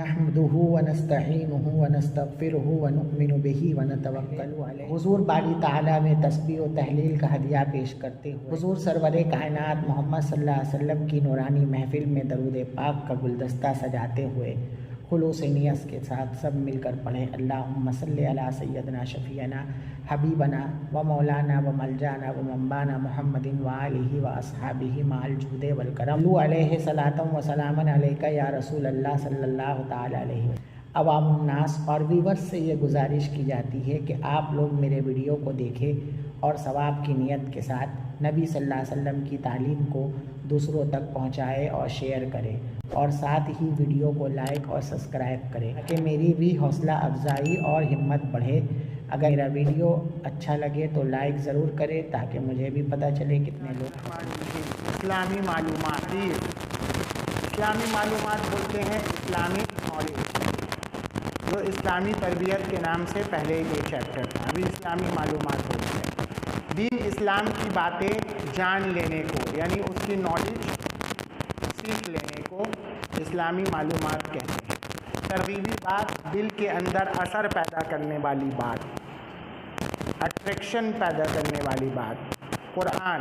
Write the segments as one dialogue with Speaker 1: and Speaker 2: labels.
Speaker 1: नहमदुहु व नस्तईनुहु व नस्तगफिरुहु व नुअमिनु बिही व नतवक्कलु अलैहि। हुज़ूर बारी ताला में तस्बीह व तहलील का हदिया पेश करते हुए हुज़ूर सरवरे कायनात मोहम्मद सल्लल्लाहु अलैहि वसल्लम की नूरानी महफिल में दरूद पाक का गुलदस्ता सजाते हुए खुलूस नियत के साथ सब मिलकर पढ़ें अल्लाहुम्मा सल्लि अला सय्यदना शफ़ीअना हबीबना व मौलाना व मलजाना व मंबाना मुहम्मदिन व आलिहि व अस्हाबिहि माल जूदे वल करम अलैहि सलातम व सलामन अलैका या रसूल अल्लाह सल्लल्लाहु तआला अलैहि। अवामुन नास और व्यूअर्स से ये गुजारिश की जाती है कि आप लोग मेरे वीडियो को देखें और सवाब की नीयत के साथ नबी सल्लल्लाहु अलैहि वसल्लम की तालीम को दूसरों तक पहुँचाएँ और शेयर करें और साथ ही वीडियो को लाइक और सब्सक्राइब करें ताकि मेरी भी हौसला अफजाई और हिम्मत बढ़े। अगर मेरा वीडियो अच्छा लगे तो लाइक ज़रूर करें ताकि मुझे भी पता चले कितने लोग।
Speaker 2: इस्लामी मालूमात, इस्लामी मालूमात बोलते हैं इस्लामी नॉलेज, जो इस्लामी तरबियत के नाम से पहले ये चैप्टर था, अभी इस्लामी मालूमात बोलते हैं। दीन इस्लाम की बातें जान लेने को यानी उसकी नॉलेज सीख लेने को इस्लामी मालूमात कहते हैं। तरगीबी बात, दिल के अंदर असर पैदा करने वाली बात, अट्रैक्शन पैदा करने वाली बात। कुरान,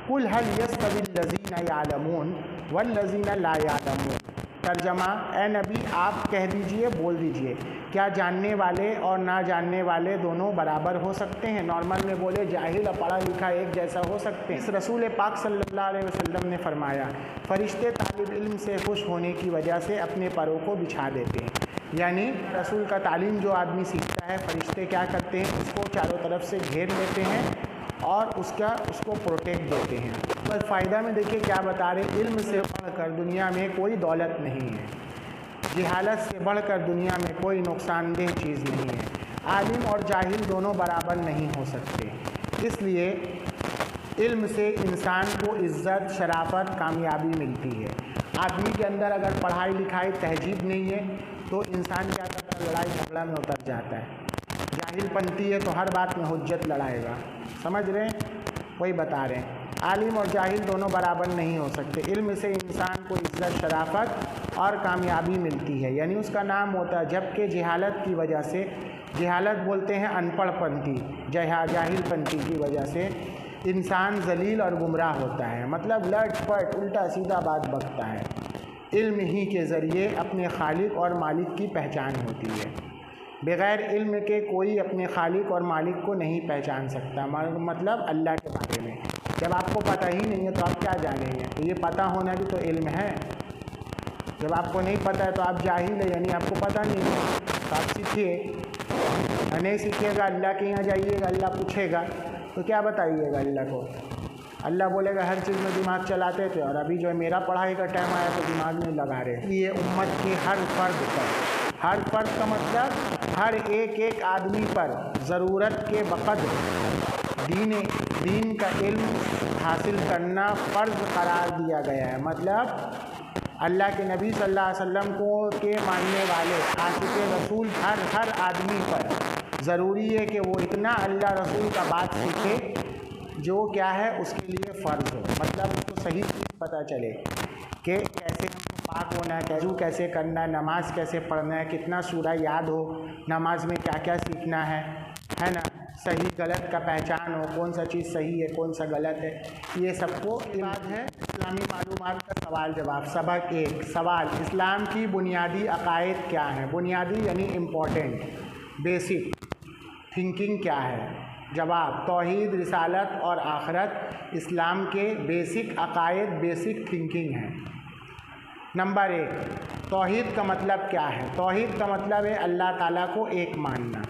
Speaker 2: कुल हल यस्तविल लज़ीना यालमून वल लज़ीना ला यालमून। तर्जमा, ए नबी आप कह दीजिए, बोल दीजिए, क्या जानने वाले और ना जानने वाले दोनों बराबर हो सकते हैं? नॉर्मल में बोले जाहिल और पढ़ा लिखा एक जैसा हो सकते हैं? इस रसूल पाक सल्लल्लाहु अलैहि वसल्लम ने फरमाया, फरिश्ते तालिब इल्म से खुश होने की वजह से अपने परों को बिछा देते हैं। यानी रसूल का तालीम जो आदमी सीखता है, फरिश्ते क्या करते हैं, उसको चारों तरफ से घेर लेते हैं और उसको प्रोटेक्ट देते हैं। बस फ़ायदा में देखिए क्या बता रहे, इल्म से बढ़कर दुनिया में कोई दौलत नहीं है, जहालत से बढ़कर दुनिया में कोई नुकसानदेह चीज़ नहीं है। आलिम और जाहिल दोनों बराबर नहीं हो सकते, इसलिए इल्म से इंसान को इज़्ज़त, शराफत, कामयाबी मिलती है। आदमी के अंदर अगर पढ़ाई लिखाई तहजीब नहीं है तो इंसान क्या करता है, लड़ाई झगड़ा में उतर जाता है। जाहिलपंती है तो हर बात में हुज्जत लड़ाएगा। समझ रहे हैं? वही बता रहे हैं, आलिम और जाहिल दोनों बराबर नहीं हो सकते। इल्म से इंसान को इज़्ज़त, शराफत और कामयाबी मिलती है, यानी उसका नाम होता है। जबकि जहालत की वजह से, जहालत बोलते हैं अनपढ़पंती, जाहिलपंती की वजह से इंसान जलील और गुमराह होता है, मतलब लट पट उल्टा सीधा बात बकता है। इल्म ही के ज़रिए अपने खालिक और मालिक की पहचान होती है। बग़ैर इल्म के कोई अपने खालिक और मालिक को नहीं पहचान सकता, मतलब अल्लाह के बारे में। जब आपको पता ही नहीं है तो आप क्या जानेंगे? तो ये पता होना भी तो इल्म है। जब आपको नहीं पता है तो आप जाहिल है, यानी आपको पता नहीं है, तो आप सीखिए। नहीं सीखिएगा, अल्लाह के यहाँ जाइएगा, अल्लाह पूछेगा तो क्या बताइएगा अल्लाह को? अल्लाह बोलेगा हर चीज़ में दिमाग चलाते थे और अभी जो है मेरा पढ़ाई का टाइम आया तो दिमाग नहीं लगा रहे। ये उम्मत के हर फ़र्द का मतलब हर एक आदमी पर ज़रूरत के वक़्त दीन का इल्म हासिल करना फ़र्ज़ करार दिया गया है। मतलब अल्लाह के नबी सल्लल्लाहु अलैहि वसल्लम को के मानने वाले आशिक़ रसूल हर आदमी पर ज़रूरी है कि वो इतना अल्लाह रसूल का बात सीखे जो क्या है उसके लिए फ़र्ज़ हो। मतलब उसको सही चीज़ पता चले कि कैसे पाक होना है, वज़ू कैसे करना है, नमाज कैसे पढ़ना है, कितना सूरा याद हो, नमाज में क्या क्या सीखना है ना, सही गलत का पहचान हो, कौन सा चीज़ सही है कौन सा गलत है, ये सबको बात है। इस्लामी मालूमात का सवाल जवाब। सबक 1। सवाल, इस्लाम की बुनियादी अकायद क्या है? बुनियादी यानी इम्पोर्टेंट, बेसिक थिंकिंग क्या है? जवाब, तौहीद, रिसालत और आखिरत इस्लाम के बेसिक अकायद, बेसिक थिंकिंग है। नंबर 1, तौहीद का मतलब क्या है? तौहीद का मतलब है अल्लाह ताला को एक मानना।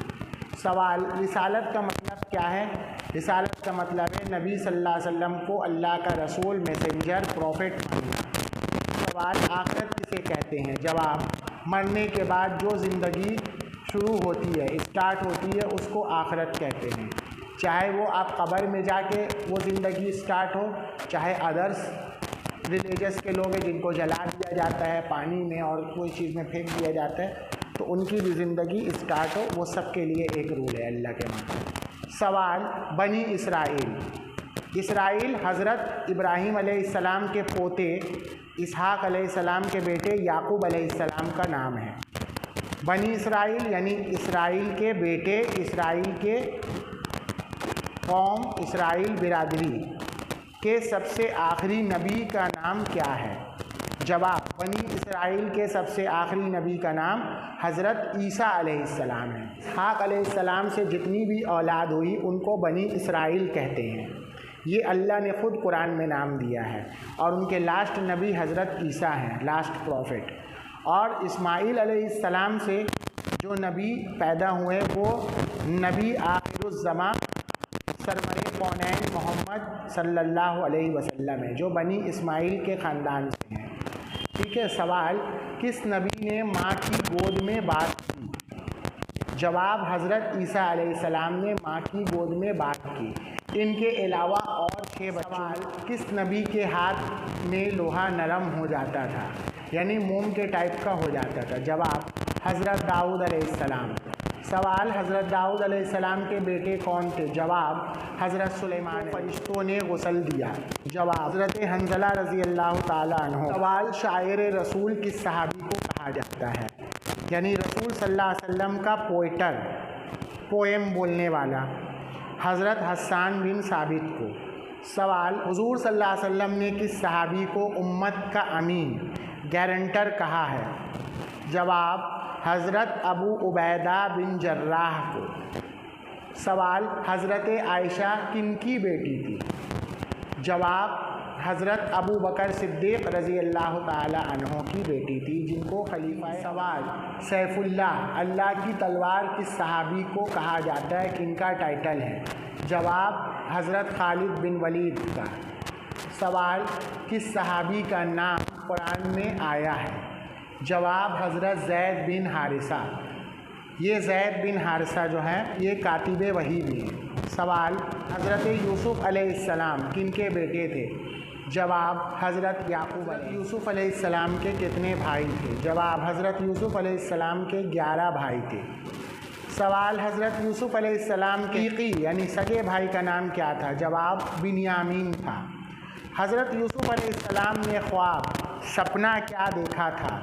Speaker 2: सवाल, रिसालत का मतलब क्या है? रिसालत का मतलब है नबी सल्लल्लाहु अलैहि वसल्लम को अल्लाह का रसूल, मैसेंजर, प्रॉफिट मानना। सवाल, आखिरत किसे कहते हैं? जवाब, मरने के बाद जो ज़िंदगी शुरू होती है, स्टार्ट होती है, उसको आखिरत कहते हैं। चाहे वो आप कब्र में जाके वो ज़िंदगी स्टार्ट हो, चाहे अदर्स रिलीजियस के लोग हैं जिनको जला दिया जाता है पानी में और कोई चीज़ में फेंक दिया जाता है, तो उनकी भी ज़िंदगी स्टार्ट हो, वो सब के लिए एक रूल है अल्लाह के माने। सवाल, बनी इसराइल इसराइल हज़रत इब्राहीम अलैहिस्सलाम के पोते इसहाक अलैहिस्सलाम के बेटे याकूब अलैहिस्सलाम का नाम है। बनी इसराइल यानी इसराइल के बेटे, इसराइल के कौम, इसराइल बिरादरी के सबसे आखिरी नबी का नाम क्या है? जवाब, बनी इसराइल के सबसे आखिरी नबी का नाम हज़रत ईसा अलैहिस्सलाम है। इसहाक अलैहिस्सलाम से जितनी भी औलाद हुई उनको बनी इसराइल कहते हैं। ये अल्लाह ने ख़ुद कुरान में नाम दिया है। और उनके लास्ट नबी हज़रत ईसा हैं, लास्ट प्रॉफिट। और इस्माइल अलैहिस्सलाम से जो नबी पैदा हुए वो नबी आखिरुज़्ज़मा सरवरे कौनैन मोहम्मद सल्लल्लाहु अलैहि वसल्लम है, जो बनी इस्माइल के ख़ानदान से हैं। ठीक है। सवाल, किस नबी ने माँ की गोद में बात की? जवाब, हज़रत ईसा अलैहिस्सलाम ने माँ की गोद में बात की। इनके अलावा और 6 सवाल, किस नबी के हाथ में लोहा नरम हो जाता था, यानी मोम के टाइप का हो जाता था? जवाब, हज़रत दाऊद अलैहिस्सलाम। सवाल, हज़रत दाऊद अलैहिस्सलाम के बेटे कौन थे? जवाब, हज़रत सुलेमान। फरिश्तों ने गुस्ल दिया? जवाब, हज़रत हंज़ला रज़ी अल्लाह ताला अन्हु। सवाल, शायर रसूल किस सहाबी को कहा जाता है? यानी रसूल सल्लल्लाहु अलैहि वसल्लम का पोइटर, पोएम बोलने वाला? हज़रत हस्सान बिन साबित को। सवाल, हुज़ूर सल्लल्लाहु अलैहि वसल्लम ने किस सहाबी को उम्मत का अमीन, गारंटर कहा है? जवाब, हज़रत अबू उबैदा बिन जर्राह को। सवाल, हज़रत आयशा किनकी बेटी थी? जवाब, हज़रत अबू बकर सिद्दीक़ रज़ी अल्लाह ताला अन्हो की बेटी थी, जिनको खलीफा। सवाल, सैफुल्लाह, अल्लाह की तलवार किस सहाबी को कहा जाता है, किनका टाइटल है? जवाब, हज़रत खालिद बिन वलीद का। सवाल, किस सहाबी का नाम कुरान में आया है? जवाब, हज़रत ज़ैद बिन हारिसा। ये ज़ैद बिन हारिसा जो है ये कातिब वही भी हैं। सवाल, हज़रत यूसुफ़ अलैहिस्सलाम किनके बेटे थे? जवाब, हज़रत याकूब। यूसुफ़ अलैहिस्सलाम के कितने भाई थे? जवाब, हज़रत यूसुफ़ अलैहिस्सलाम के 11 भाई थे। सवाल, हज़रत यूसुफ़ अलैहिस्सलाम के यानी सगे भाई का नाम क्या था? जवाब, बिन्यामीन था। हज़रत यूसुफ़ अलैहिस्सलाम ने ख्वाब, सपना क्या देखा था?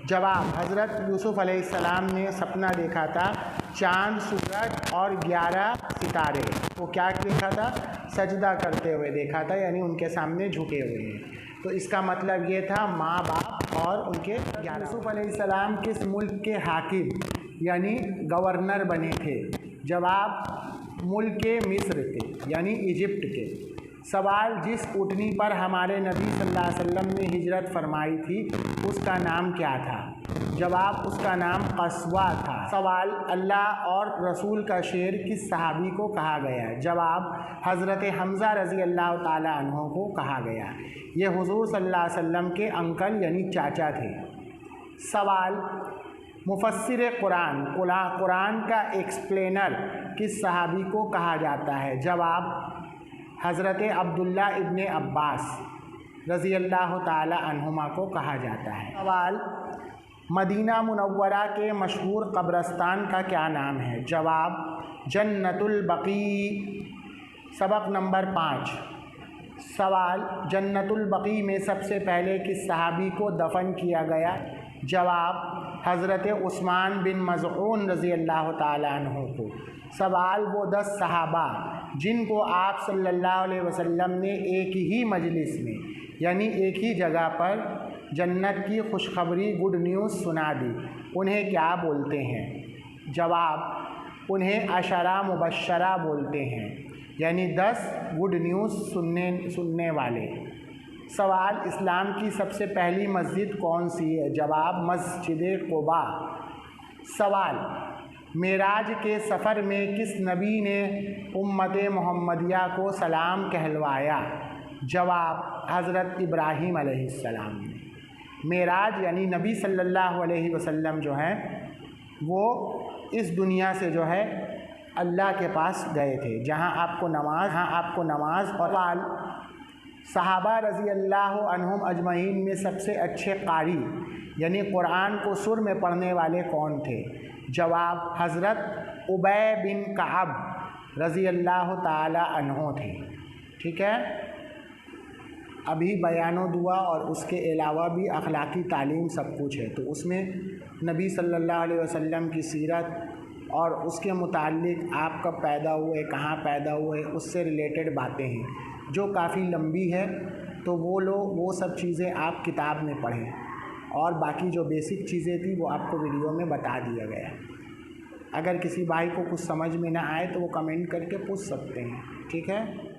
Speaker 2: जवाब, हज़रत यूसुफ़ अलैहिस्सलाम ने सपना देखा था चाँद, सूरज और 11 सितारे। वो क्या देखा था? सजदा करते हुए देखा था, यानी उनके सामने झुके हुए हैं। तो इसका मतलब ये था माँ बाप और उनके 11। यूसुफ़ अलैहिस्सलाम किस मुल्क के हाकिम यानी गवर्नर बने थे? जवाब, मुल्क मिस्र के यानी इजिप्ट के। सवाल, जिस ऊँटनी पर हमारे नबी सल्लल्लाहु अलैहि वसल्लम ने हिजरत फरमाई थी उसका नाम क्या था? जवाब, उसका नाम कस्वा था। सवाल, अल्लाह और रसूल का शेर किस सहाबी को कहा गया है? जवाब, हज़रत हमज़ा रज़ी अल्लाह ताला अन्हो को कहा गया। ये हुज़ूर सल्लल्लाहु अलैहि वसल्लम के अंकल यानी चाचा थे। सवाल, मुफस्सिर कुरान का एक्सप्लेनर किस सहाबी को कहा जाता है? जवाब, हज़रत अब्दुल्ला इब्ने अब्बास रज़ी अल्लाह ताला अन्हुमा को कहा जाता है। सवाल, मदीना मुनव्वरा के मशहूर कब्रस्तान का क्या नाम है? जवाब, जन्नतुल बक़ी। सबक नंबर 5। सवाल, जन्नतुल बक़ी में सबसे पहले किस सहाबी को दफन किया गया? जवाब, हज़रत उस्मान बिन मज़ऊन रज़ी अल्लाह ताला अन्हु को। सवाल, वो 10 सहाबा जिनको आप सल्लल्लाहु अलैहि वसल्लम ने एक ही मजलिस में यानी एक ही जगह पर जन्नत की खुशखबरी, गुड न्यूज़ सुना दी, उन्हें क्या बोलते हैं? जवाब, उन्हें अशरा मुबश्शरा बोलते हैं, यानी 10 गुड न्यूज़ सुनने वाले। सवाल, इस्लाम की सबसे पहली मस्जिद कौन सी है? जवाब, मस्जिद क़ुबा। सवाल, मेराज के सफ़र में किस नबी ने उम्मत मोहम्मदिया को सलाम कहलवाया? जवाब, हज़रत इब्राहीम अलैहिस्सलाम ने। मेराज यानी नबी सल्लल्लाहु अलैहि वसल्लम जो हैं वो इस दुनिया से जो है अल्लाह के पास गए थे, जहाँ आपको नमाज और सहाबा रज़ी अल्लाह अन्हुम अजमईन में सबसे अच्छे कारी यानी कुरान को सुर में पढ़ने वाले कौन थे? जवाब, हज़रत उबय बिन कअब रज़ी अल्लाह ताला अन्हो थे। ठीक है। अभी बयानो दुआ और उसके अलावा भी अखलाकी तालीम सब कुछ है, तो उसमें नबी सल्लल्लाहु अलैहि वसल्लम की सीरत और उसके मुताल्लिक आप कब पैदा हुए, कहाँ पैदा हुए, उससे रिलेटेड बातें हैं जो काफ़ी लंबी है। तो वो सब चीज़ें आप किताब में पढ़ें, और बाकी जो बेसिक चीज़ें थी वो आपको वीडियो में बता दिया गया। अगर किसी भाई को कुछ समझ में ना आए तो वो कमेंट करके पूछ सकते हैं, ठीक है।